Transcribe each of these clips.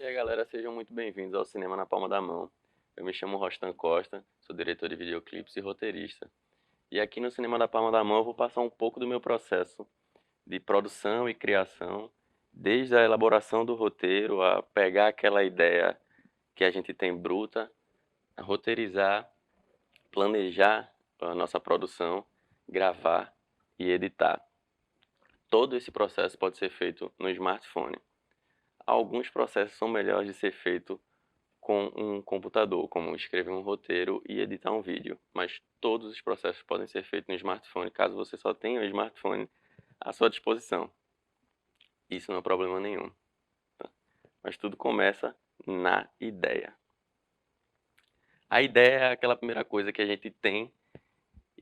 E aí galera, sejam muito bem-vindos ao Cinema na Palma da Mão. Eu me chamo Rostan Costa, sou diretor de videoclipes e roteirista. E aqui no Cinema da Palma da Mão eu vou passar um pouco do meu processo de produção e criação, desde a elaboração do roteiro, a pegar aquela ideia que a gente tem bruta, a roteirizar, planejar a nossa produção, gravar e editar. Todo esse processo pode ser feito no smartphone. Alguns processos são melhores de ser feito com um computador, como escrever um roteiro e editar um vídeo. Mas todos os processos podem ser feitos no smartphone, caso você só tenha o smartphone à sua disposição. Isso não é problema nenhum. Tá? Mas tudo começa na ideia. A ideia é aquela primeira coisa que a gente tem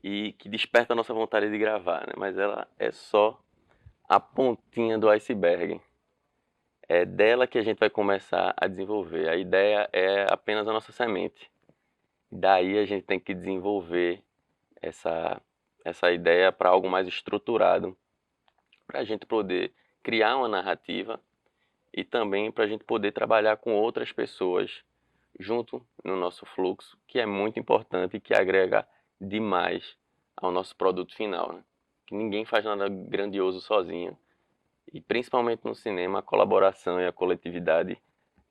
e que desperta a nossa vontade de gravar, né? Mas ela é só a pontinha do iceberg. É dela que a gente vai começar a desenvolver. A ideia é apenas a nossa semente. Daí a gente tem que desenvolver essa, essa ideia para algo mais estruturado, para a gente poder criar uma narrativa e também para a gente poder trabalhar com outras pessoas junto no nosso fluxo, que é muito importante e que agrega demais ao nosso produto final, né? Que ninguém faz nada grandioso sozinho. E principalmente no cinema, a colaboração e a coletividade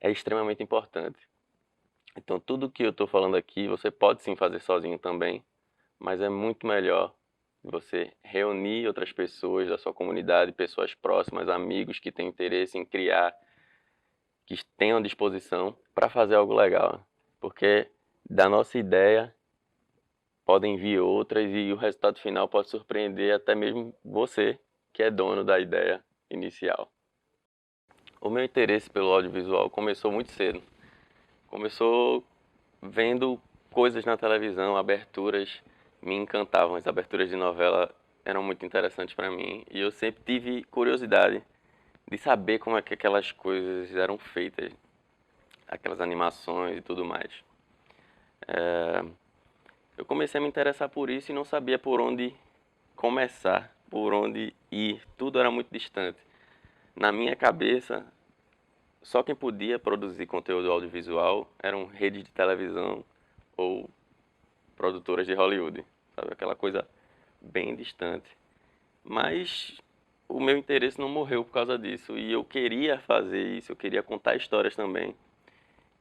é extremamente importante. Então, tudo que eu estou falando aqui, você pode sim fazer sozinho também, mas é muito melhor você reunir outras pessoas da sua comunidade, pessoas próximas, amigos que têm interesse em criar, que tenham disposição para fazer algo legal. Porque da nossa ideia podem vir outras e o resultado final pode surpreender até mesmo você, que é dono da ideia inicial. O meu interesse pelo audiovisual começou muito cedo. Começou vendo coisas na televisão, aberturas me encantavam. As aberturas de novela eram muito interessantes para mim e eu sempre tive curiosidade de saber como é que aquelas coisas eram feitas, aquelas animações e tudo mais. Eu comecei a me interessar por isso e não sabia por onde começar, por onde ir. Tudo era muito distante. Na minha cabeça, só quem podia produzir conteúdo audiovisual eram redes de televisão ou produtoras de Hollywood, sabe? Aquela coisa bem distante. Mas o meu interesse não morreu por causa disso e eu queria fazer isso, eu queria contar histórias também.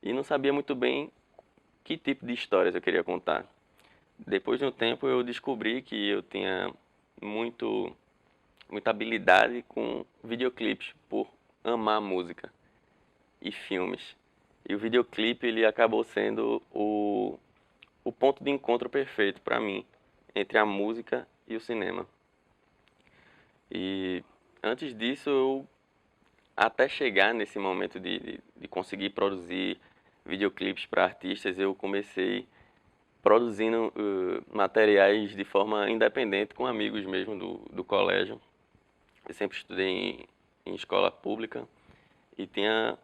E não sabia muito bem que tipo de histórias eu queria contar. Depois de um tempo eu descobri que eu tinha muita habilidade com videoclipes, por amar música e filmes. E o videoclipe ele acabou sendo o ponto de encontro perfeito para mim entre a música e o cinema. E antes disso, eu até chegar nesse momento de conseguir produzir videoclipes para artistas, eu comecei produzindo materiais de forma independente com amigos mesmo do colégio. Eu sempre estudei em escola pública e tinha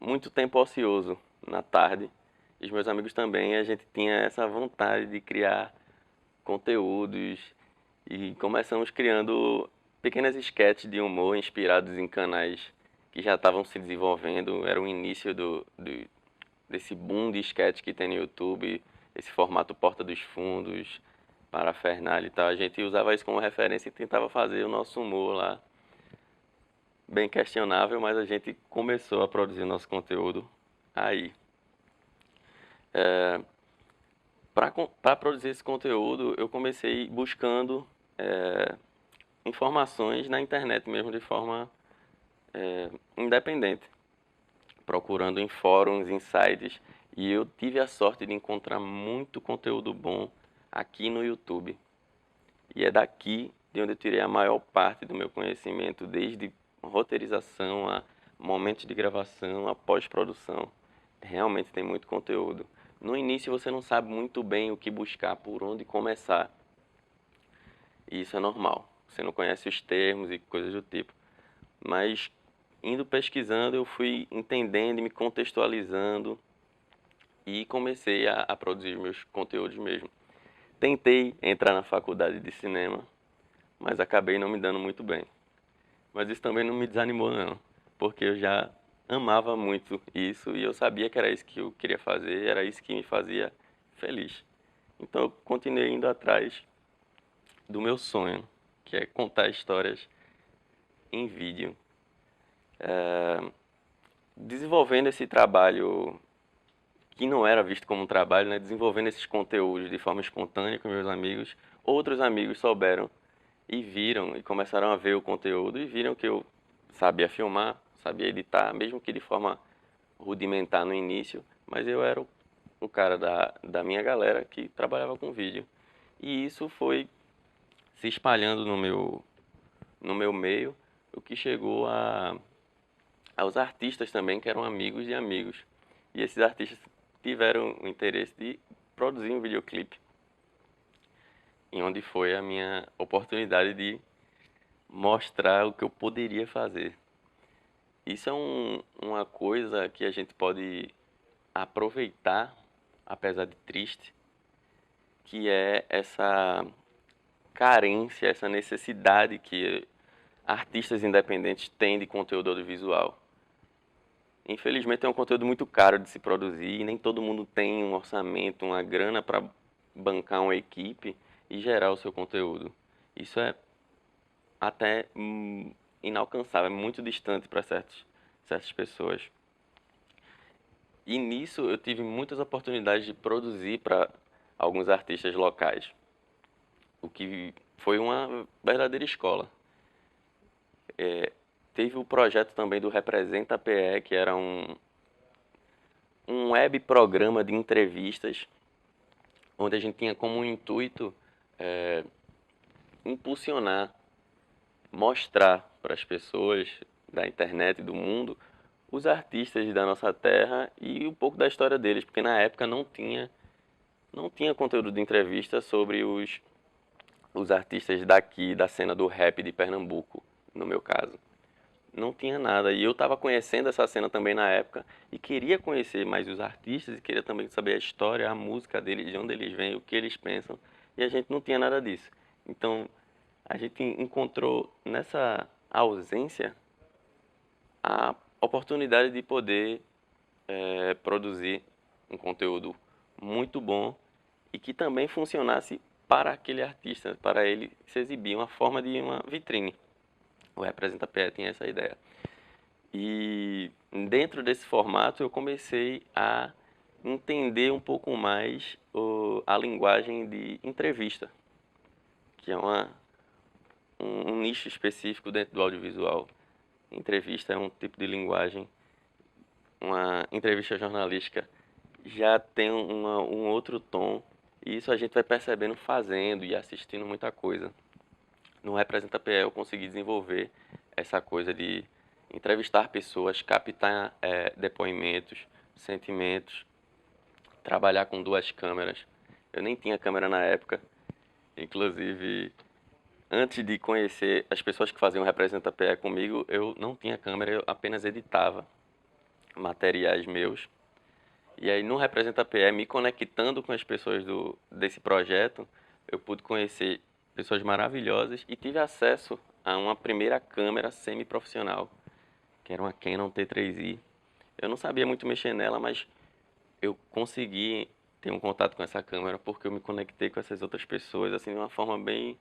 muito tempo ocioso na tarde. E os meus amigos também, a gente tinha essa vontade de criar conteúdos e começamos criando pequenas sketches de humor inspirados em canais que já estavam se desenvolvendo. Era o início desse boom de sketch que tem no YouTube, esse formato Porta dos Fundos, parafernália e tal. A gente usava isso como referência e tentava fazer o nosso humor lá. Bem questionável, mas a gente começou a produzir nosso conteúdo aí. Para produzir esse conteúdo, eu comecei buscando informações na internet mesmo, de forma independente, procurando em fóruns, em sites. E eu tive a sorte de encontrar muito conteúdo bom aqui no YouTube. E é daqui de onde eu tirei a maior parte do meu conhecimento, desde roteirização a momentos de gravação, a pós-produção. Realmente tem muito conteúdo. No início você não sabe muito bem o que buscar, por onde começar. E isso é normal. Você não conhece os termos e coisas do tipo. Mas indo pesquisando, eu fui entendendo e me contextualizando e comecei a produzir meus conteúdos mesmo. Tentei entrar na faculdade de cinema, mas acabei não me dando muito bem. Mas isso também não me desanimou não, porque eu já amava muito isso e eu sabia que era isso que eu queria fazer, era isso que me fazia feliz. Então eu continuei indo atrás do meu sonho, que é contar histórias em vídeo. Desenvolvendo esse trabalho que não era visto como um trabalho, né? Desenvolvendo esses conteúdos de forma espontânea com meus amigos. Outros amigos souberam e viram e começaram a ver o conteúdo e viram que eu sabia filmar, sabia editar, mesmo que de forma rudimentar no início, mas eu era o cara da minha galera que trabalhava com vídeo. E isso foi se espalhando no meu meio, o que chegou aos artistas também, que eram amigos de amigos. E esses artistas tiveram o interesse de produzir um videoclipe, em onde foi a minha oportunidade de mostrar o que eu poderia fazer. Isso é uma coisa que a gente pode aproveitar, apesar de triste, que é essa carência, essa necessidade que artistas independentes têm de conteúdo audiovisual. Infelizmente é um conteúdo muito caro de se produzir e nem todo mundo tem um orçamento, uma grana para bancar uma equipe e gerar o seu conteúdo. Isso é até inalcançável, é muito distante para certas pessoas. E nisso eu tive muitas oportunidades de produzir para alguns artistas locais, o que foi uma verdadeira escola. Teve o projeto também do Representa PE, que era um web programa de entrevistas, onde a gente tinha como intuito impulsionar, mostrar para as pessoas da internet e do mundo os artistas da nossa terra e um pouco da história deles, porque na época não tinha conteúdo de entrevista sobre os artistas daqui, da cena do rap de Pernambuco, no meu caso. Não tinha nada. E eu estava conhecendo essa cena também na época e queria conhecer mais os artistas e queria também saber a história, a música deles, de onde eles vêm, o que eles pensam. E a gente não tinha nada disso. Então, a gente encontrou nessa ausência a oportunidade de poder produzir um conteúdo muito bom e que também funcionasse para aquele artista, para ele se exibir, uma forma de uma vitrine. O Representa PE tinha essa ideia. E dentro desse formato eu comecei a entender um pouco mais a linguagem de entrevista, que é um nicho específico dentro do audiovisual. Entrevista é um tipo de linguagem, uma entrevista jornalística já tem um outro tom, e isso a gente vai percebendo fazendo e assistindo muita coisa. No Representa PE eu consegui desenvolver essa coisa de entrevistar pessoas, captar depoimentos, sentimentos, trabalhar com duas câmeras. Eu nem tinha câmera na época, inclusive antes de conhecer as pessoas que faziam Representa PE comigo, eu não tinha câmera, eu apenas editava materiais meus. E aí no Representa PE, me conectando com as pessoas desse projeto, eu pude conhecer pessoas maravilhosas e tive acesso a uma primeira câmera semi-profissional, que era uma Canon T3i. Eu não sabia muito mexer nela, mas eu consegui ter um contato com essa câmera porque eu me conectei com essas outras pessoas assim de uma forma bem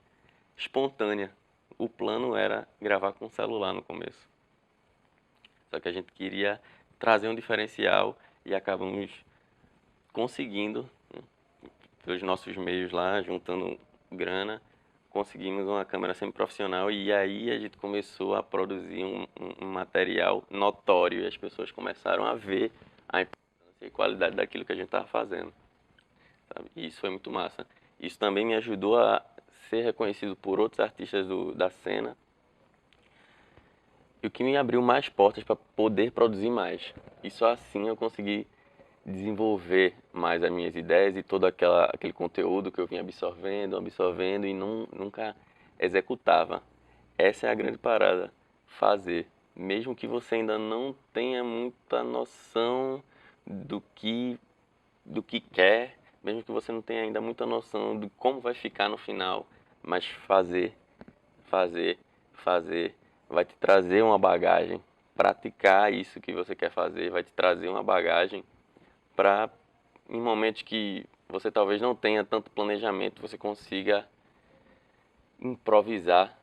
espontânea. O plano era gravar com o celular no começo. Só que a gente queria trazer um diferencial e acabamos conseguindo, né, pelos nossos meios lá, juntando grana, conseguimos uma câmera semi-profissional e aí a gente começou a produzir um material notório e as pessoas começaram a ver a importância e qualidade daquilo que a gente estava fazendo, sabe? E isso foi muito massa. Isso também me ajudou a ser reconhecido por outros artistas da cena e o que me abriu mais portas para poder produzir mais. E só assim eu consegui desenvolver mais as minhas ideias e todo aquele conteúdo que eu vinha absorvendo e nunca executava. Essa é a grande parada, fazer. Mesmo que você ainda não tenha muita noção do que quer, mesmo que você não tenha ainda muita noção de como vai ficar no final, mas fazer, fazer, fazer, vai te trazer uma bagagem. praticar isso que você quer fazer, vai te trazer uma bagagem para, em momentos que você talvez não tenha tanto planejamento, você consiga improvisar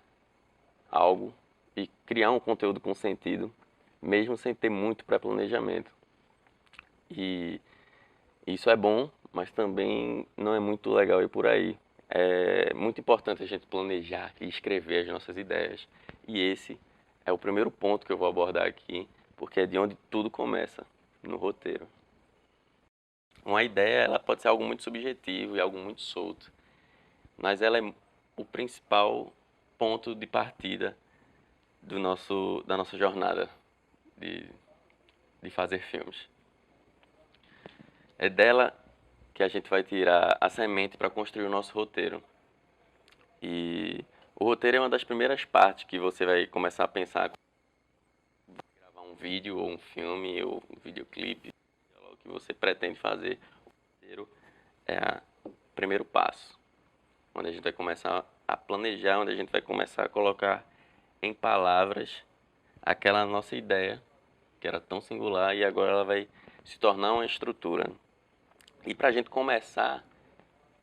algo e criar um conteúdo com sentido, mesmo sem ter muito pré-planejamento. E isso é bom, mas também não é muito legal ir por aí. É muito importante a gente planejar e escrever as nossas ideias. E esse é o primeiro ponto que eu vou abordar aqui, porque é de onde tudo começa, no roteiro. Uma ideia, ela pode ser algo muito subjetivo e algo muito solto, mas ela é o principal ponto de partida da nossa jornada de, de fazer filmes. É dela que a gente vai tirar a semente para construir o nosso roteiro. E o roteiro é uma das primeiras partes que você vai começar a pensar gravar um vídeo ou um filme ou um videoclipe, o que você pretende fazer. O roteiro é o primeiro passo, onde a gente vai começar a planejar, onde a gente vai começar a colocar em palavras aquela nossa ideia, que era tão singular, e agora ela vai se tornar uma estrutura. E para a gente começar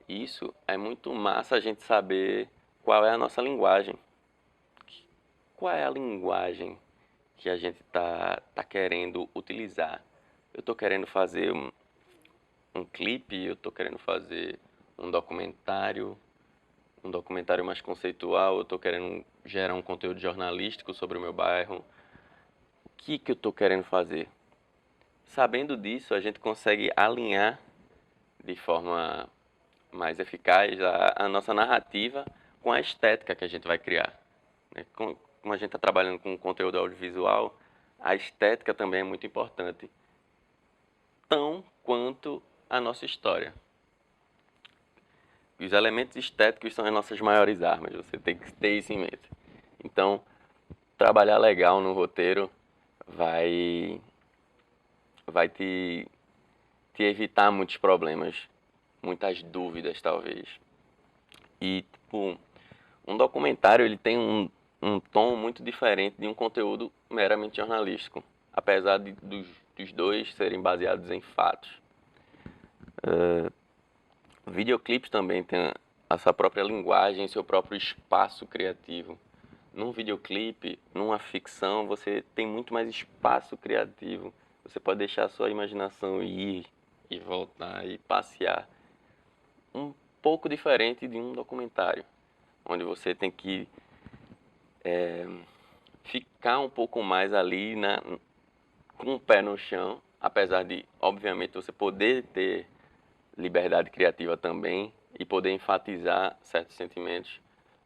isso, é muito massa a gente saber qual é a nossa linguagem. Qual é a linguagem que a gente tá querendo utilizar? Eu estou querendo fazer um clipe, eu estou querendo fazer um documentário mais conceitual, eu estou querendo gerar um conteúdo jornalístico sobre o meu bairro. O que eu estou querendo fazer? Sabendo disso, a gente consegue alinhar de forma mais eficaz a nossa narrativa com a estética que a gente vai criar. Como a gente está trabalhando com conteúdo audiovisual, a estética também é muito importante, tão quanto a nossa história. Os elementos estéticos são as nossas maiores armas, você tem que ter isso em mente. Então, trabalhar legal no roteiro vai te evitar muitos problemas, muitas dúvidas talvez. E, tipo, um documentário ele tem um tom muito diferente de um conteúdo meramente jornalístico, apesar dos dois serem baseados em fatos. Videoclipes também têm a sua própria linguagem, seu próprio espaço criativo. Num videoclipe, numa ficção, você tem muito mais espaço criativo. Você pode deixar a sua imaginação ir e voltar e passear. Um pouco diferente de um documentário, onde você tem que ficar um pouco mais ali com o pé no chão, apesar de, obviamente, você poder ter liberdade criativa também e poder enfatizar certos sentimentos,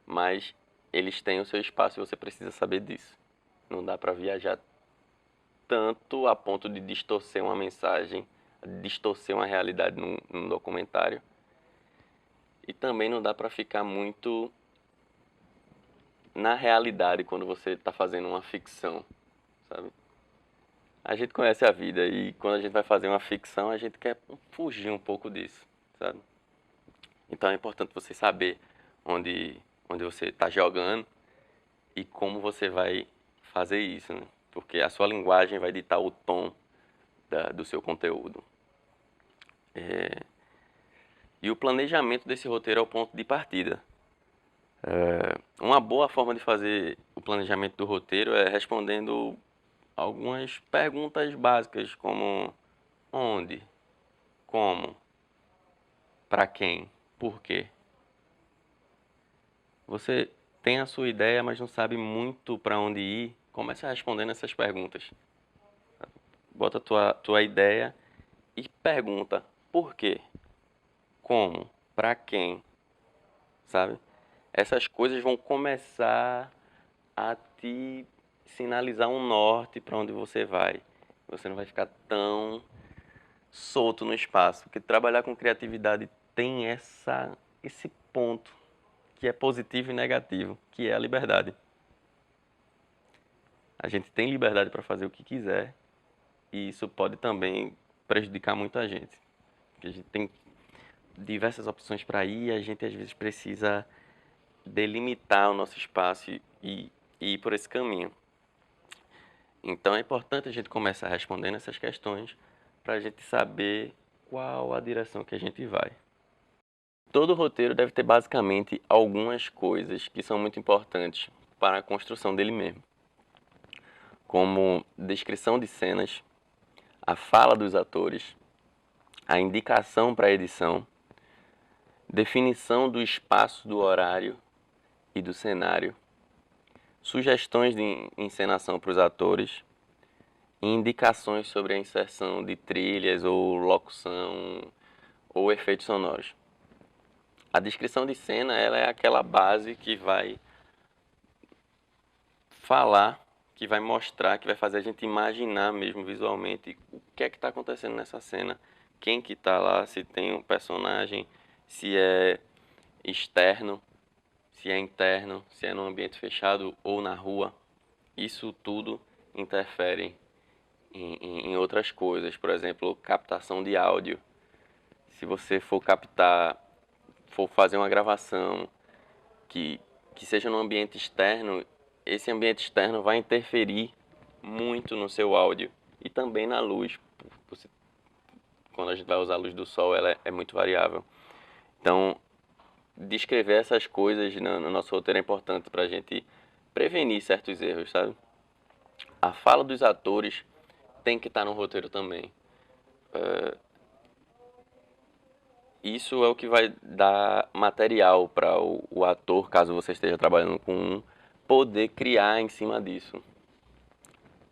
mas eles têm o seu espaço e você precisa saber disso. Não dá para viajar tanto a ponto de distorcer uma mensagem, distorcer uma realidade num documentário. E também não dá para ficar muito na realidade quando você está fazendo uma ficção, sabe? A gente conhece a vida e quando a gente vai fazer uma ficção, a gente quer fugir um pouco disso, sabe? Então é importante você saber onde você está jogando e como você vai fazer isso, né? Porque a sua linguagem vai ditar o tom do seu conteúdo. E o planejamento desse roteiro é o ponto de partida. Uma boa forma de fazer o planejamento do roteiro é respondendo algumas perguntas básicas, como onde, como, para quem, por quê. Você tem a sua ideia, mas não sabe muito para onde ir. Comece respondendo essas perguntas. Bota a tua ideia e pergunta por quê, como, para quem, sabe? Essas coisas vão começar a te sinalizar um norte para onde você vai. Você não vai ficar tão solto no espaço, porque trabalhar com criatividade tem esse ponto que é positivo e negativo, que é a liberdade. A gente tem liberdade para fazer o que quiser e isso pode também prejudicar muito a gente. Porque a gente tem diversas opções para ir e a gente às vezes precisa delimitar o nosso espaço e ir por esse caminho. Então é importante a gente começar respondendo essas questões para a gente saber qual a direção que a gente vai. Todo roteiro deve ter basicamente algumas coisas que são muito importantes para a construção dele mesmo, como descrição de cenas, a fala dos atores, a indicação para a edição, definição do espaço, do horário e do cenário, sugestões de encenação para os atores e indicações sobre a inserção de trilhas ou locução ou efeitos sonoros. A descrição de cena ela é aquela base que vai falar, que vai mostrar, que vai fazer a gente imaginar mesmo visualmente o que é que está acontecendo nessa cena, quem que está lá, se tem um personagem, se é externo, se é interno, se é no ambiente fechado ou na rua. Isso tudo interfere em outras coisas, por exemplo, captação de áudio. Se você for captar, for fazer uma gravação que, que seja num ambiente externo, esse ambiente externo vai interferir muito no seu áudio e também na luz. Você, quando a gente vai usar a luz do sol, ela é muito variável. Então, descrever essas coisas no nosso roteiro é importante para a gente prevenir certos erros, sabe? A fala dos atores tem que estar no roteiro também. Isso é o que vai dar material para o ator, caso você esteja trabalhando com um, poder criar em cima disso.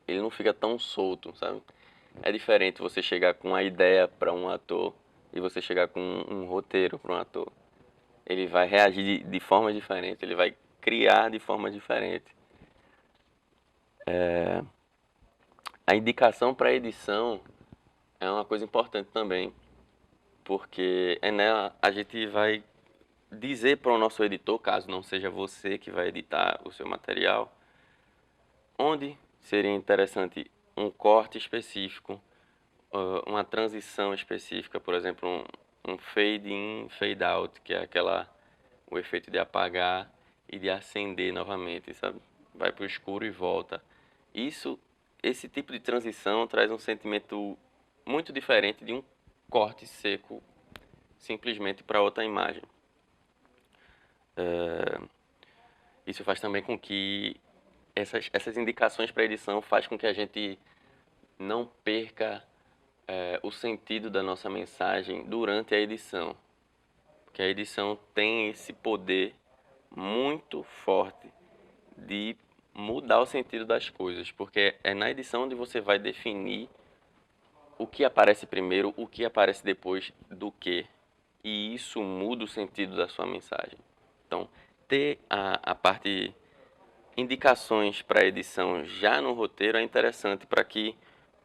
Ele não fica tão solto, sabe? É diferente você chegar com uma ideia para um ator e você chegar com um roteiro para um ator. Ele vai reagir de forma diferente, ele vai criar de forma diferente. A indicação para edição é uma coisa importante também, porque é nela a gente vai dizer para o nosso editor, caso não seja você que vai editar o seu material, onde seria interessante um corte específico, uma transição específica, por exemplo, um fade in, fade out, que é o efeito de apagar e de acender novamente, sabe? Vai para o escuro e volta. Isso, esse tipo de transição traz um sentimento muito diferente de um corte seco simplesmente para outra imagem. Isso faz também com que essas indicações para edição faz com que a gente não perca o sentido da nossa mensagem durante a edição. Porque a edição tem esse poder muito forte de mudar o sentido das coisas, porque é na edição onde você vai definir o que aparece primeiro, o que aparece depois do que, e isso muda o sentido da sua mensagem. Então, ter a parte indicações para edição já no roteiro é interessante para que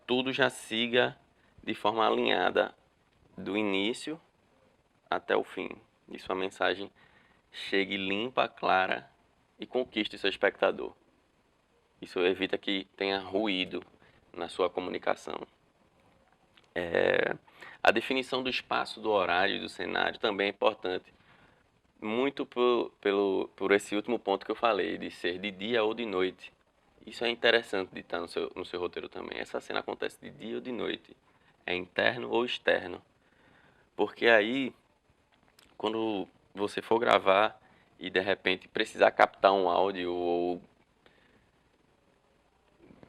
tudo já siga de forma alinhada do início até o fim. E sua mensagem chegue limpa, clara e conquiste seu espectador. Isso evita que tenha ruído na sua comunicação. A definição do espaço, do horário e do cenário também é importante. Muito por esse último ponto que eu falei, de ser de dia ou de noite. Isso é interessante de estar no seu roteiro também. Essa cena acontece de dia ou de noite. É interno ou externo. Porque aí, quando você for gravar e de repente precisar captar um áudio ou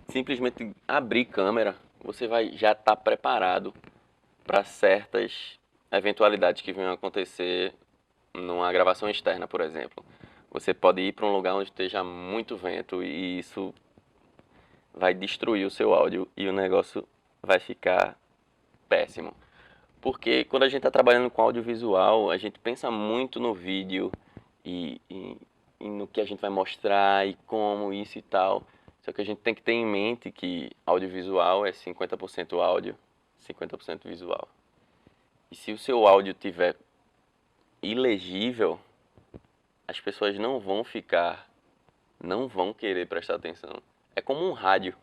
simplesmente abrir câmera, você vai já estar preparado para certas eventualidades que venham acontecer numa gravação externa, por exemplo. Você pode ir para um lugar onde esteja muito vento e isso vai destruir o seu áudio e o negócio vai ficar péssimo. Porque quando a gente está trabalhando com audiovisual, a gente pensa muito no vídeo e no que a gente vai mostrar e como isso e tal. Só que a gente tem que ter em mente que audiovisual é 50% áudio, 50% visual. E se o seu áudio tiver ilegível, as pessoas não vão querer prestar atenção. É como um rádio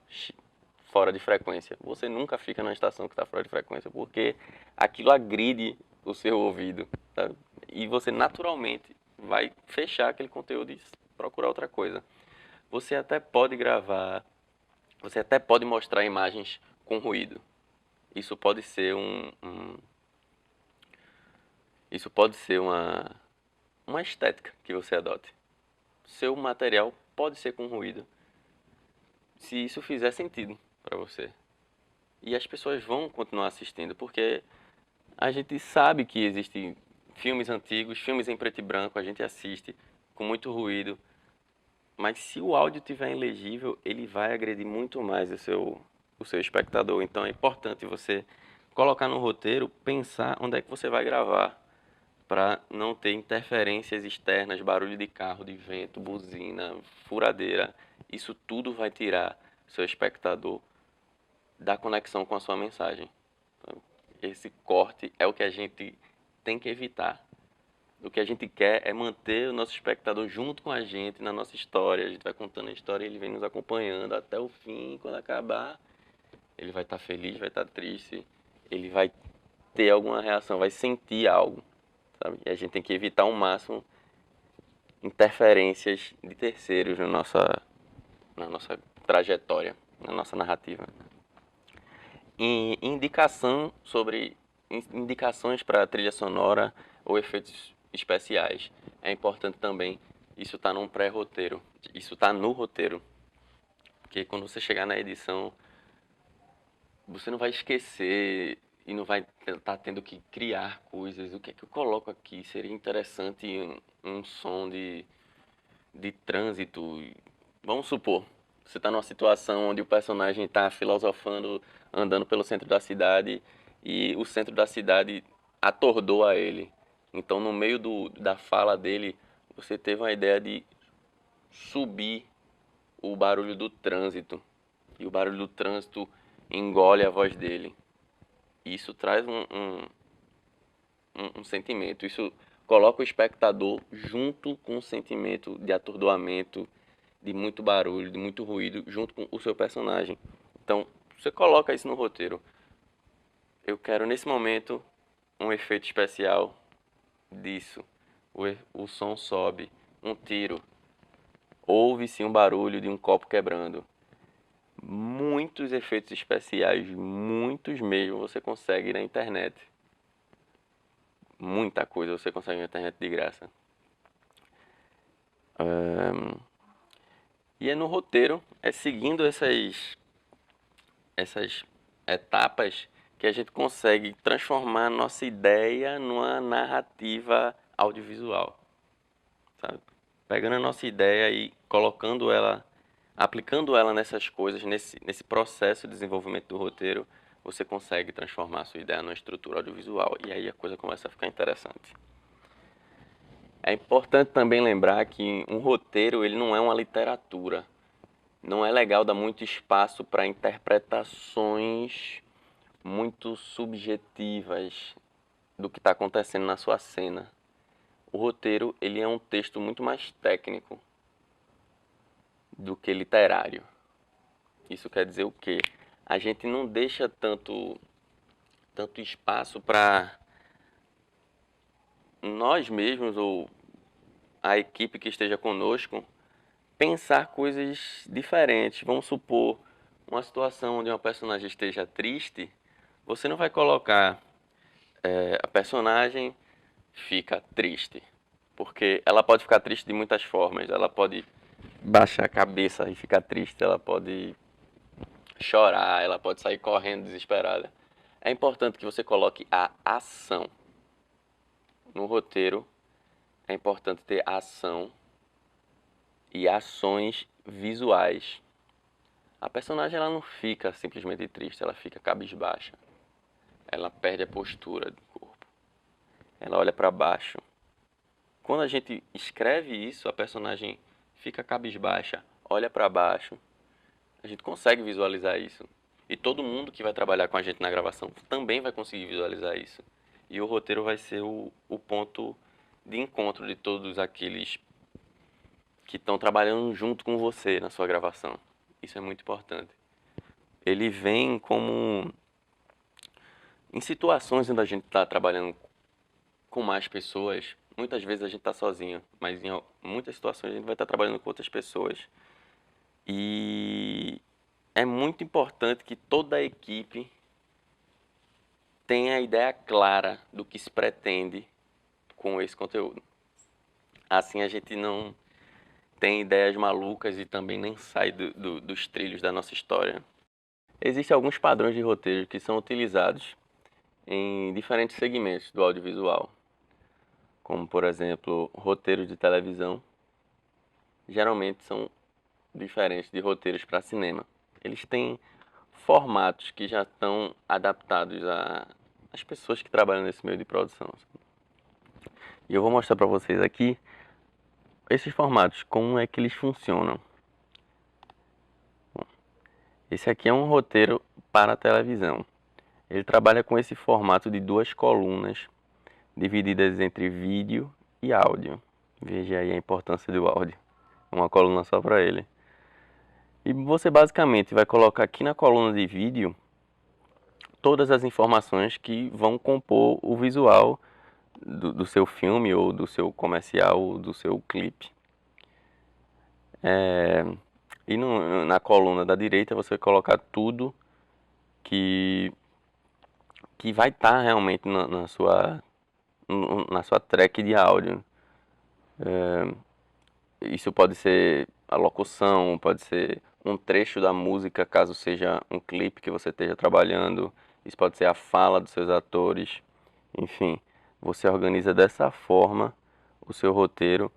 fora de frequência. Você nunca fica na estação que está fora de frequência, porque aquilo agride o seu ouvido, sabe? E você naturalmente vai fechar aquele conteúdo e procurar outra coisa. Você até pode gravar você até pode mostrar imagens com ruído. Isso pode ser isso pode ser uma estética que você adote. Seu material pode ser com ruído, se isso fizer sentido para você. E as pessoas vão continuar assistindo, porque a gente sabe que existem filmes antigos, filmes em preto e branco, a gente assiste com muito ruído, mas se o áudio estiver ilegível, ele vai agredir muito mais o seu espectador. Então é importante você colocar no roteiro, pensar onde é que você vai gravar, para não ter interferências externas, barulho de carro, de vento, buzina, furadeira. Isso tudo vai tirar seu espectador da conexão com a sua mensagem. Esse corte é o que a gente tem que evitar. O que a gente quer é manter o nosso espectador junto com a gente na nossa história. A gente vai contando a história e ele vem nos acompanhando até o fim. Quando acabar, ele vai estar feliz, vai estar triste, ele vai ter alguma reação, vai sentir algo, sabe? E a gente tem que evitar ao máximo interferências de terceiros na nossa trajetória, na nossa narrativa. E indicações para trilha sonora ou efeitos especiais. É importante também, isso tá num pré-roteiro, isso tá no roteiro. Porque quando você chegar na edição, você não vai esquecer e não vai estar tendo que criar coisas. O que é que eu coloco aqui? Seria interessante um som de trânsito. Vamos supor, você está numa situação onde o personagem está filosofando, andando pelo centro da cidade e o centro da cidade atordoa ele. Então, no meio da fala dele, você teve uma ideia de subir o barulho do trânsito. E o barulho do trânsito engole a voz dele. Isso traz um sentimento. Isso coloca o espectador junto com o sentimento de atordoamento, de muito barulho, de muito ruído, junto com o seu personagem. Então, você coloca isso no roteiro. Eu quero, nesse momento, um efeito especial disso. O som sobe, um tiro. Ouve-se um barulho de um copo quebrando. Muitos efeitos especiais, muitos mesmo, você consegue na internet. Muita coisa você consegue na internet de graça. E é no roteiro, é seguindo essas etapas que a gente consegue transformar a nossa ideia numa narrativa audiovisual, sabe? Pegando a nossa ideia e colocando ela, aplicando ela nessas coisas, nesse processo de desenvolvimento do roteiro, você consegue transformar a sua ideia numa estrutura audiovisual e aí a coisa começa a ficar interessante. É importante também lembrar que um roteiro ele não é uma literatura. Não é legal dar muito espaço para interpretações muito subjetivas do que está acontecendo na sua cena. O roteiro ele é um texto muito mais técnico do que literário. Isso quer dizer o quê? A gente não deixa tanto espaço para nós mesmos ou a equipe que esteja conosco pensar coisas diferentes. Vamos supor uma situação onde uma personagem esteja triste, você não vai colocar a personagem fica triste, porque ela pode ficar triste de muitas formas. Ela pode baixar a cabeça e ficar triste, ela pode chorar, ela pode sair correndo desesperada. É importante que você coloque a ação. No roteiro, é importante ter ação e ações visuais. A personagem ela não fica simplesmente triste, ela fica cabisbaixa. Ela perde a postura do corpo. Ela olha para baixo. Quando a gente escreve isso, a personagem fica cabisbaixa, olha para baixo. A gente consegue visualizar isso. E todo mundo que vai trabalhar com a gente na gravação também vai conseguir visualizar isso. E o roteiro vai ser o ponto de encontro de todos aqueles que estão trabalhando junto com você na sua gravação. Isso é muito importante. Ele vem como em situações onde a gente está trabalhando com mais pessoas, muitas vezes a gente está sozinho, mas em muitas situações a gente vai estar trabalhando com outras pessoas. E é muito importante que toda a equipe tenha a ideia clara do que se pretende com esse conteúdo. Assim a gente não tem ideias malucas e também nem sai dos trilhos da nossa história. Existem alguns padrões de roteiro que são utilizados em diferentes segmentos do audiovisual, como por exemplo, roteiros de televisão. Geralmente são diferentes de roteiros para cinema. Eles têm formatos que já estão adaptados às pessoas que trabalham nesse meio de produção. E eu vou mostrar para vocês aqui esses formatos, como é que eles funcionam. Bom, esse aqui é um roteiro para televisão. Ele trabalha com esse formato de 2 colunas, divididas entre vídeo e áudio. Veja aí a importância do áudio. Uma coluna só para ele. E você basicamente vai colocar aqui na coluna de vídeo todas as informações que vão compor o visual do seu filme, ou do seu comercial, ou do seu clipe. E na coluna da direita você vai colocar tudo que vai estar realmente na sua track de áudio. Isso pode ser a locução, pode ser um trecho da música, caso seja um clipe que você esteja trabalhando. Isso pode ser a fala dos seus atores. Enfim, você organiza dessa forma o seu roteiro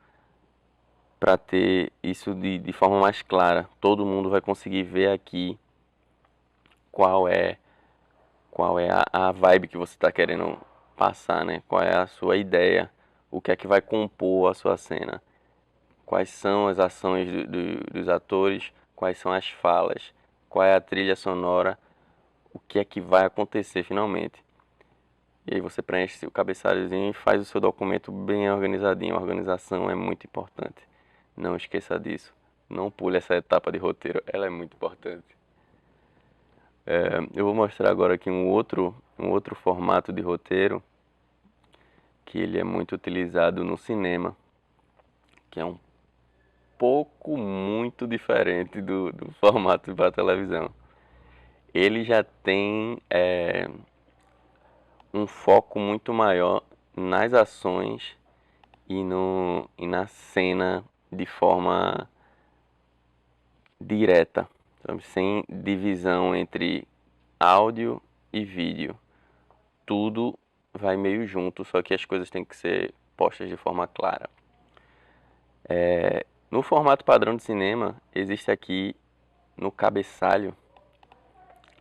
para ter isso de forma mais clara. Todo mundo vai conseguir ver aqui qual é a vibe que você está querendo passar, né? Qual é a sua ideia, o que é que vai compor a sua cena. Quais são as ações dos atores, quais são as falas, qual é a trilha sonora, o que é que vai acontecer finalmente. E aí você preenche o cabeçalhozinho e faz o seu documento bem organizadinho. A organização é muito importante. Não esqueça disso. Não pule essa etapa de roteiro, ela é muito importante. Eu vou mostrar agora aqui um outro formato de roteiro que ele é muito utilizado no cinema, que é um pouco muito diferente do formato para televisão. Ele já tem um foco muito maior nas ações e na cena de forma direta, sabe? Sem divisão entre áudio e vídeo. Tudo vai meio junto, só que as coisas têm que ser postas de forma clara. No formato padrão de cinema, existe aqui no cabeçalho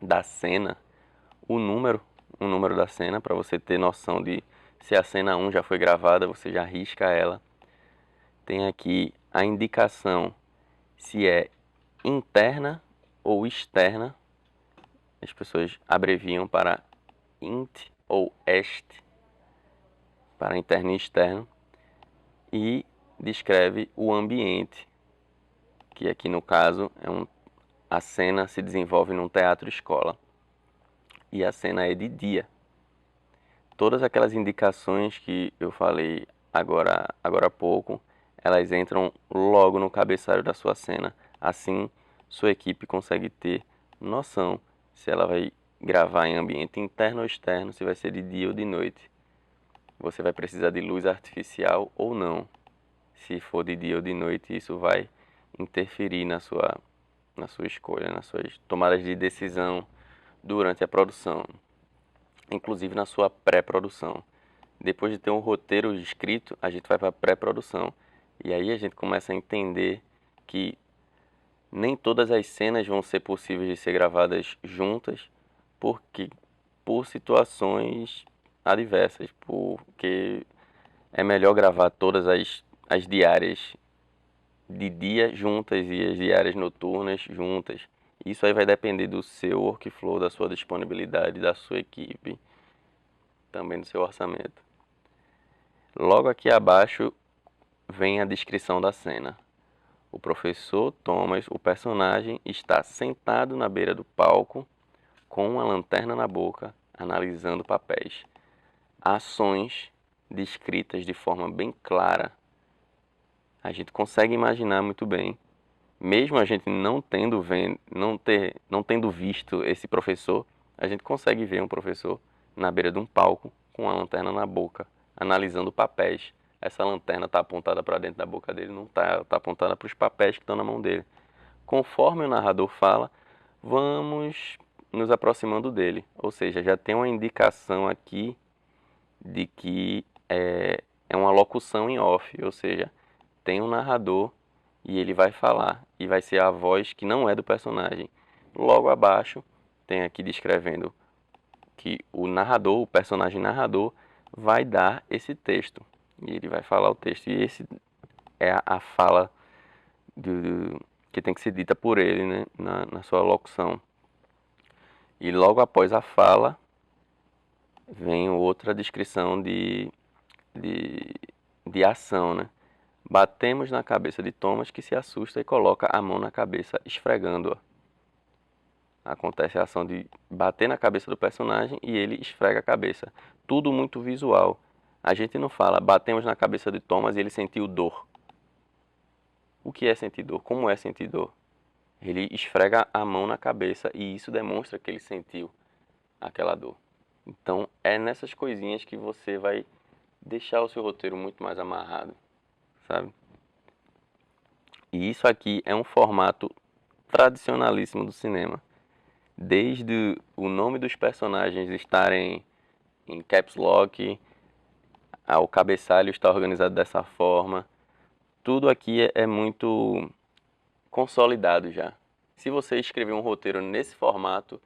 da cena o número da cena, para você ter noção de se a cena 1 já foi gravada, você já risca ela. Tem aqui a indicação se é interna ou externa. As pessoas abreviam para int ou est, para interno e externo. E descreve o ambiente, que aqui no caso a cena se desenvolve num teatro-escola. E a cena é de dia. Todas aquelas indicações que eu falei agora há pouco, elas entram logo no cabeçalho da sua cena. Assim, sua equipe consegue ter noção se ela vai gravar em ambiente interno ou externo, se vai ser de dia ou de noite. Você vai precisar de luz artificial ou não. Se for de dia ou de noite, isso vai interferir na sua escolha, nas suas tomadas de decisão durante a produção, inclusive na sua pré-produção. Depois de ter um roteiro escrito, a gente vai para a pré-produção. E aí a gente começa a entender que nem todas as cenas vão ser possíveis de ser gravadas juntas, porque por situações adversas, porque é melhor gravar todas as diárias de dia juntas e as diárias noturnas juntas. Isso aí vai depender do seu workflow, da sua disponibilidade, da sua equipe, também do seu orçamento. Logo aqui abaixo vem a descrição da cena. O professor Thomas, o personagem, está sentado na beira do palco com uma lanterna na boca, analisando papéis. Ações descritas de forma bem clara. A gente consegue imaginar muito bem mesmo a gente não tendo visto esse professor, a gente consegue ver um professor na beira de um palco com uma lanterna na boca, analisando papéis. Essa lanterna está apontada para dentro da boca dele, não está, está apontada para os papéis que estão na mão dele. Conforme o narrador fala, vamos nos aproximando dele. Ou seja, já tem uma indicação aqui de que é uma locução em off, ou seja, tem um narrador e ele vai falar e vai ser a voz que não é do personagem. Logo abaixo tem aqui descrevendo que o narrador, o personagem narrador, vai dar esse texto e ele vai falar o texto e esse é a fala que tem que ser dita por ele, né, na sua locução. E logo após a fala vem outra descrição de, de ação, né? Batemos na cabeça de Thomas, que se assusta e coloca a mão na cabeça, esfregando-a. Acontece a ação de bater na cabeça do personagem e ele esfrega a cabeça. Tudo muito visual. A gente não fala, batemos na cabeça de Thomas e ele sentiu dor. O que é sentir dor? Como é sentir dor? Ele esfrega a mão na cabeça e isso demonstra que ele sentiu aquela dor. Então, é nessas coisinhas que você vai deixar o seu roteiro muito mais amarrado, sabe? E isso aqui é um formato tradicionalíssimo do cinema. Desde o nome dos personagens estarem em caps lock, o cabeçalho estar organizado dessa forma, tudo aqui é muito consolidado já. Se você escrever um roteiro nesse formato,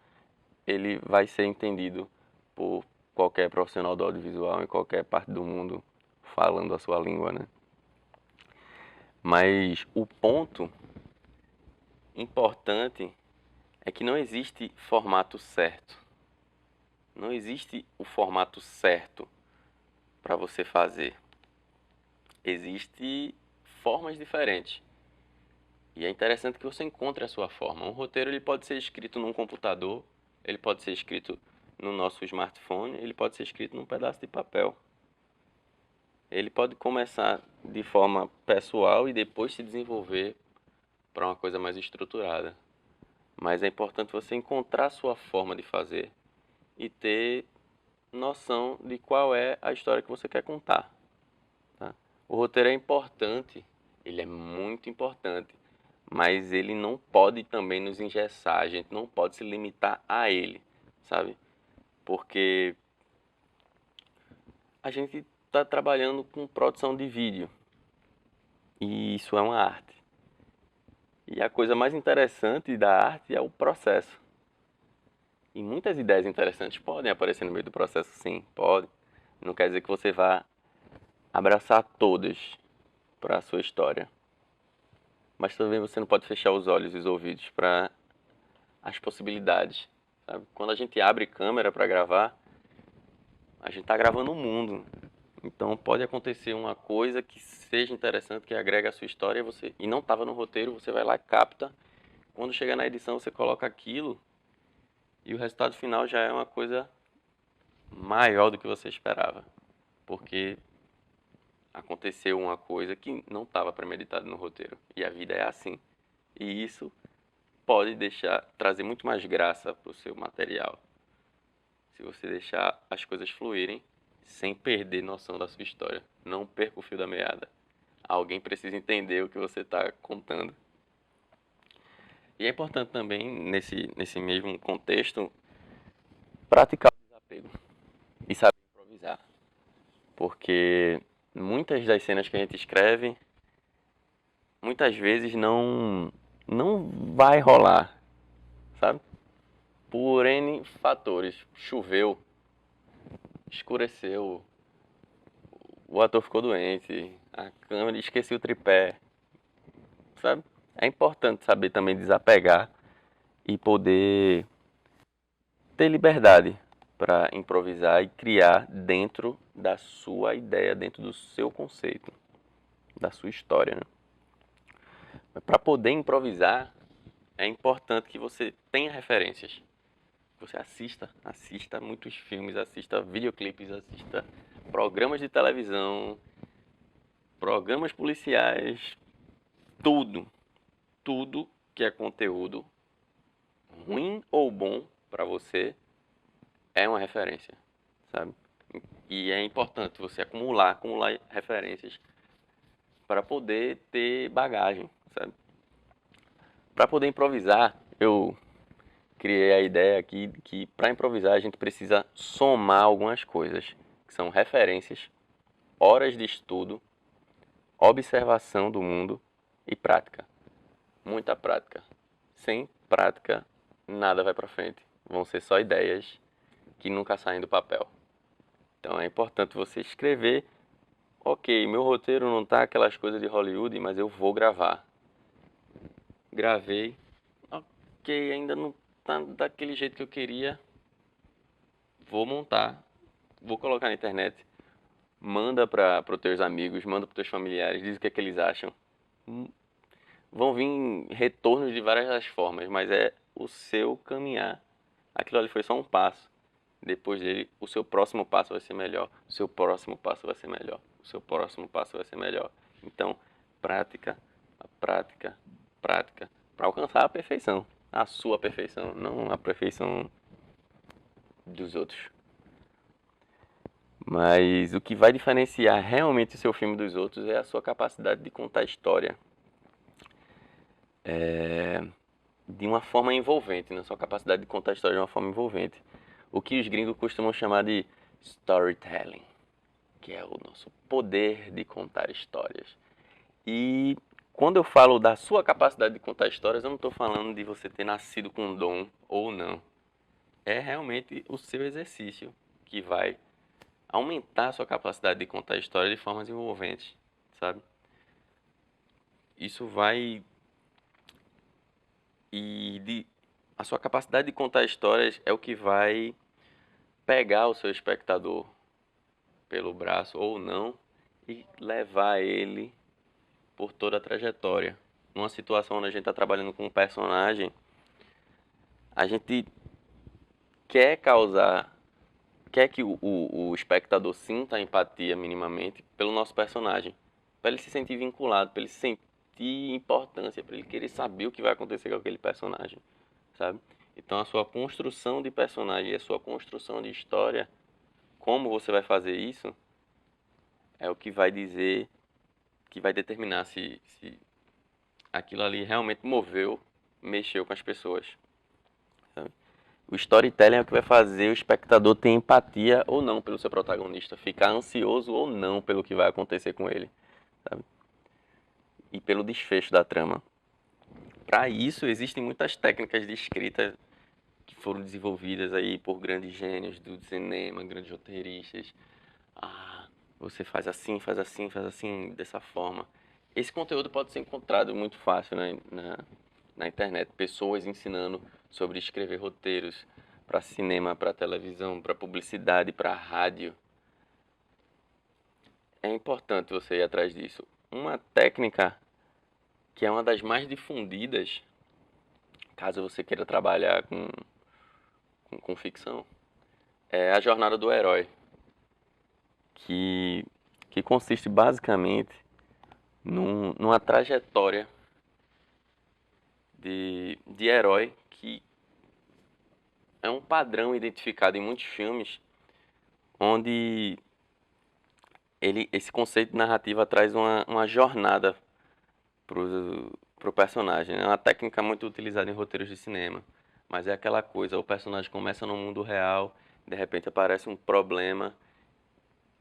ele vai ser entendido por qualquer profissional do audiovisual em qualquer parte do mundo falando a sua língua, né? Mas o ponto importante é que não existe formato certo. Não existe o formato certo para você fazer. Existem formas diferentes. E é interessante que você encontre a sua forma. Um roteiro ele pode ser escrito num computador, ele pode ser escrito no nosso smartphone, ele pode ser escrito num pedaço de papel. Ele pode começar de forma pessoal e depois se desenvolver para uma coisa mais estruturada. Mas é importante você encontrar a sua forma de fazer e ter noção de qual é a história que você quer contar. Tá? O roteiro é importante, ele é muito importante, mas ele não pode também nos engessar, a gente não pode se limitar a ele, sabe? Porque a gente está trabalhando com produção de vídeo e isso é uma arte. E a coisa mais interessante da arte é o processo. E muitas ideias interessantes podem aparecer no meio do processo, sim, pode. Não quer dizer que você vá abraçar todas para a sua história. Mas também você não pode fechar os olhos e os ouvidos para as possibilidades, sabe? Quando a gente abre câmera para gravar, a gente está gravando o mundo. Então pode acontecer uma coisa que seja interessante, que agrega a sua história e não estava no roteiro, você vai lá e capta. Quando chegar na edição, você coloca aquilo e o resultado final já é uma coisa maior do que você esperava. Porque aconteceu uma coisa que não estava premeditada no roteiro. E a vida é assim. E isso pode trazer muito mais graça para o seu material. Se você deixar as coisas fluírem sem perder noção da sua história. Não perca o fio da meada. Alguém precisa entender o que você está contando. E é importante também, nesse mesmo contexto, praticar o desapego e saber improvisar. Porque muitas das cenas que a gente escreve, muitas vezes não vai rolar, sabe? Por N fatores. Choveu, escureceu, o ator ficou doente, a câmera, esqueci o tripé, sabe? É importante saber também desapegar e poder ter liberdade para improvisar e criar dentro da sua ideia, dentro do seu conceito, da sua história, né? Para poder improvisar, é importante que você tenha referências. Você assista muitos filmes, assista videoclipes, assista programas de televisão, programas policiais, tudo. tudo que é conteúdo, ruim ou bom para você, é uma referência, sabe? E é importante você acumular referências para poder ter bagagem, sabe? Para poder improvisar, eu criei a ideia aqui que para improvisar a gente precisa somar algumas coisas, que são referências, horas de estudo, observação do mundo e prática. Muita prática. Sem prática, nada vai para frente. Vão ser só ideias que nunca saem do papel. Então é importante você escrever, ok, meu roteiro não tá aquelas coisas de Hollywood, mas eu vou gravar. Gravei, ok, ainda não tá daquele jeito que eu queria, vou montar, vou colocar na internet, manda para os teus amigos, manda para os teus familiares, diz o que é que eles acham. Vão vir retornos de várias formas, mas é o seu caminhar. Aquilo ali foi só um passo. Depois dele, o seu próximo passo vai ser melhor. O seu próximo passo vai ser melhor. O seu próximo passo vai ser melhor. Então, prática, prática, prática, para alcançar a perfeição. A sua perfeição, não a perfeição dos outros. Mas o que vai diferenciar realmente o seu filme dos outros é a sua capacidade de contar história. De uma forma envolvente, na sua capacidade de contar a história de uma forma envolvente. O que os gringos costumam chamar de storytelling, que é o nosso poder de contar histórias. E quando eu falo da sua capacidade de contar histórias, eu não estou falando de você ter nascido com um dom ou não. É realmente o seu exercício que vai aumentar a sua capacidade de contar histórias de formas envolventes, sabe? Isso vai a sua capacidade de contar histórias é o que vai pegar o seu espectador pelo braço ou não e levar ele por toda a trajetória. Numa situação onde a gente está trabalhando com um personagem, a gente quer que o espectador sinta a empatia minimamente pelo nosso personagem, para ele se sentir vinculado, para ele se sentir importância, para ele querer saber o que vai acontecer com aquele personagem, sabe? Então a sua construção de personagem e a sua construção de história, como você vai fazer isso, é o que vai dizer, que vai determinar se aquilo ali realmente mexeu com as pessoas, sabe? O storytelling é o que vai fazer o espectador ter empatia ou não pelo seu protagonista, ficar ansioso ou não pelo que vai acontecer com ele, sabe? E pelo desfecho da trama. Para isso, existem muitas técnicas de escrita que foram desenvolvidas aí por grandes gênios do cinema, grandes roteiristas. Você faz assim, faz assim, faz assim, dessa forma. Esse conteúdo pode ser encontrado muito fácil na internet. Pessoas ensinando sobre escrever roteiros para cinema, para televisão, para publicidade, para rádio. É importante você ir atrás disso. Uma técnica que é uma das mais difundidas, caso você queira trabalhar com ficção, é a jornada do herói, que consiste basicamente numa trajetória de herói que é um padrão identificado em muitos filmes, onde esse conceito de narrativa traz uma jornada pro personagem. É uma técnica muito utilizada em roteiros de cinema, mas é aquela coisa, o personagem começa no mundo real, de repente aparece um problema,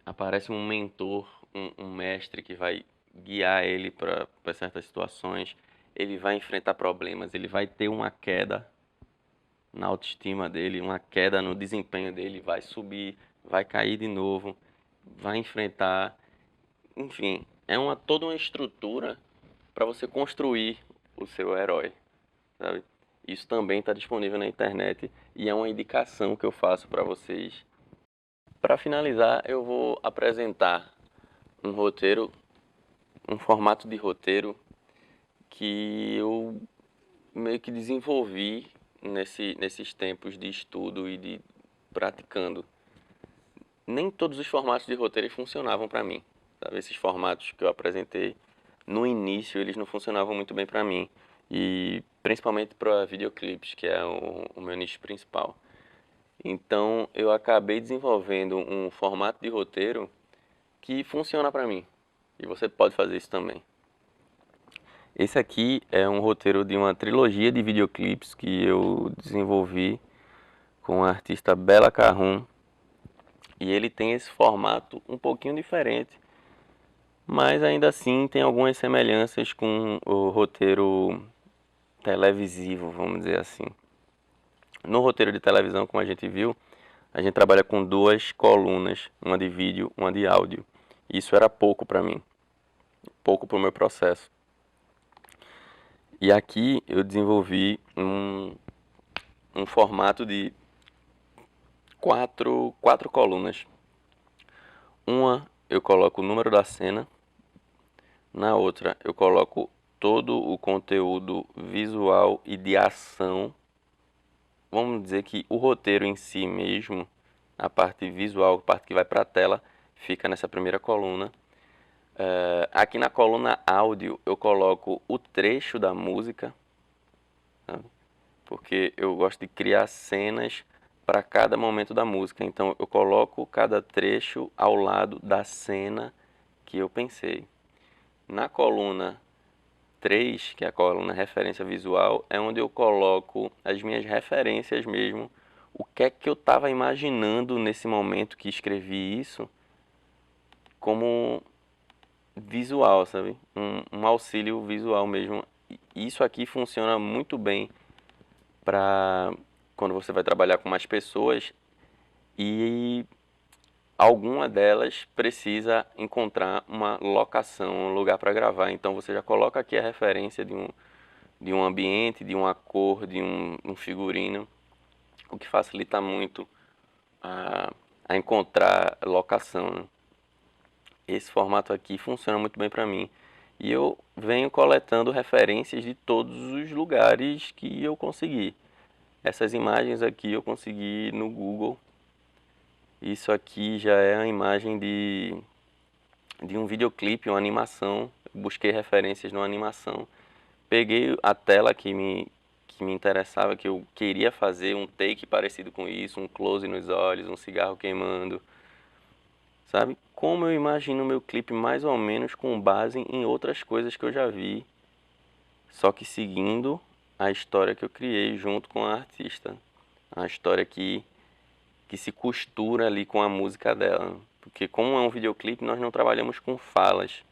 aparece um mentor, um mestre que vai guiar ele para certas situações, ele vai enfrentar problemas, ele vai ter uma queda na autoestima dele, uma queda no desempenho dele, vai subir, vai cair de novo, vai enfrentar, enfim, toda uma estrutura para você construir o seu herói, sabe? Isso também está disponível na internet e é uma indicação que eu faço para vocês. Para finalizar, eu vou apresentar um roteiro, um formato de roteiro que eu meio que desenvolvi nesses tempos de estudo e de praticando. Nem todos os formatos de roteiro funcionavam para mim, sabe? Esses formatos que eu apresentei no início, eles não funcionavam muito bem para mim. e principalmente para videoclipes, que é o meu nicho principal. Então eu acabei desenvolvendo um formato de roteiro que funciona para mim. E você pode fazer isso também. Esse aqui é um roteiro de uma trilogia de videoclipes que eu desenvolvi com a artista Bela Carrum. E ele tem esse formato um pouquinho diferente, mas ainda assim tem algumas semelhanças com o roteiro televisivo, vamos dizer assim. No roteiro de televisão, como a gente viu, a gente trabalha com duas colunas, uma de vídeo, uma de áudio. Isso era pouco para mim, pouco para o meu processo. E aqui eu desenvolvi um formato de quatro colunas. Uma eu coloco o número da cena, na outra eu coloco todo o conteúdo visual e de ação. Vamos dizer que o roteiro em si mesmo, a parte visual, a parte que vai para a tela, fica nessa primeira coluna. Aqui na coluna áudio eu coloco o trecho da música, sabe? Porque eu gosto de criar cenas para cada momento da música. Então eu coloco cada trecho ao lado da cena que eu pensei. Na coluna 3, que é a coluna referência visual, é onde eu coloco as minhas referências mesmo. O que é que eu estava imaginando nesse momento que escrevi isso como visual, sabe? Um auxílio visual mesmo. Isso aqui funciona muito bem para quando você vai trabalhar com mais pessoas e alguma delas precisa encontrar uma locação, um lugar para gravar. Então você já coloca aqui a referência de um ambiente, de uma cor, de um figurino, o que facilita muito a encontrar locação, né? Esse formato aqui funciona muito bem para mim. E eu venho coletando referências de todos os lugares que eu consegui. Essas imagens aqui eu consegui no Google. Isso aqui já é a imagem de um videoclipe, uma animação. Eu busquei referências numa animação. Peguei a tela que me interessava, que eu queria fazer um take parecido com isso, um close nos olhos, um cigarro queimando. Sabe? Como eu imagino o meu clipe mais ou menos com base em outras coisas que eu já vi, só que seguindo a história que eu criei junto com a artista. A história que se costura ali com a música dela. Porque como é um videoclipe, nós não trabalhamos com falas.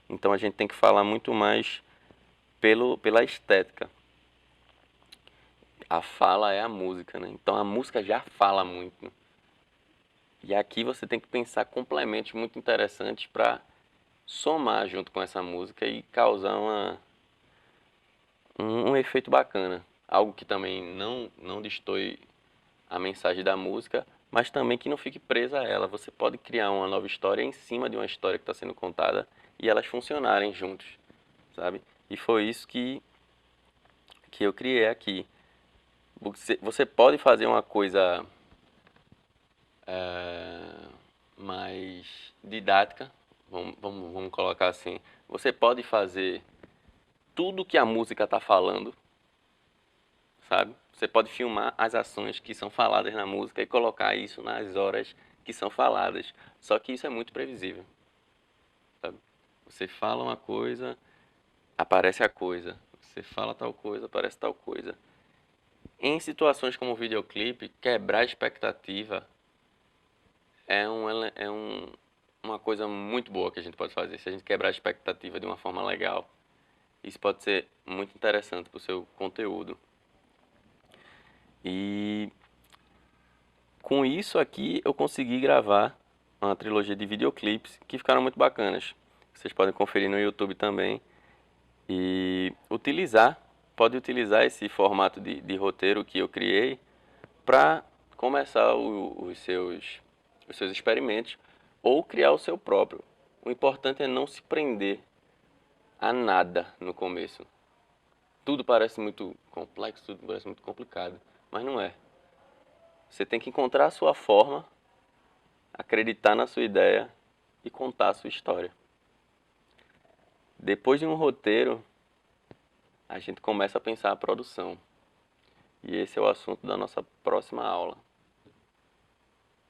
Então a gente tem que falar muito mais pela estética. A fala é a música, né? Então a música já fala muito. E aqui você tem que pensar complementos muito interessantes para somar junto com essa música e causar um efeito bacana. Algo que também não destoe a mensagem da música, mas também que não fique presa a ela. Você pode criar uma nova história em cima de uma história que está sendo contada e elas funcionarem juntos, sabe? E foi isso que eu criei aqui. Você pode fazer uma coisa mais didática, vamos colocar assim. Você pode fazer tudo que a música está falando, sabe? Você pode filmar as ações que são faladas na música e colocar isso nas horas que são faladas. Só que isso é muito previsível, sabe? Você fala uma coisa, aparece a coisa. Você fala tal coisa, aparece tal coisa. Em situações como o videoclipe, quebrar a expectativa uma coisa muito boa que a gente pode fazer. Se a gente quebrar a expectativa de uma forma legal, isso pode ser muito interessante para o seu conteúdo. E com isso aqui eu consegui gravar uma trilogia de videoclipes que ficaram muito bacanas. Vocês podem conferir no YouTube também. E pode utilizar esse formato de roteiro que eu criei para começar os seus experimentos ou criar o seu próprio. O importante é não se prender a nada no começo. Tudo parece muito complexo, tudo parece muito complicado, mas não é. Você tem que encontrar a sua forma, acreditar na sua ideia e contar a sua história. Depois de um roteiro, a gente começa a pensar a produção. E esse é o assunto da nossa próxima aula.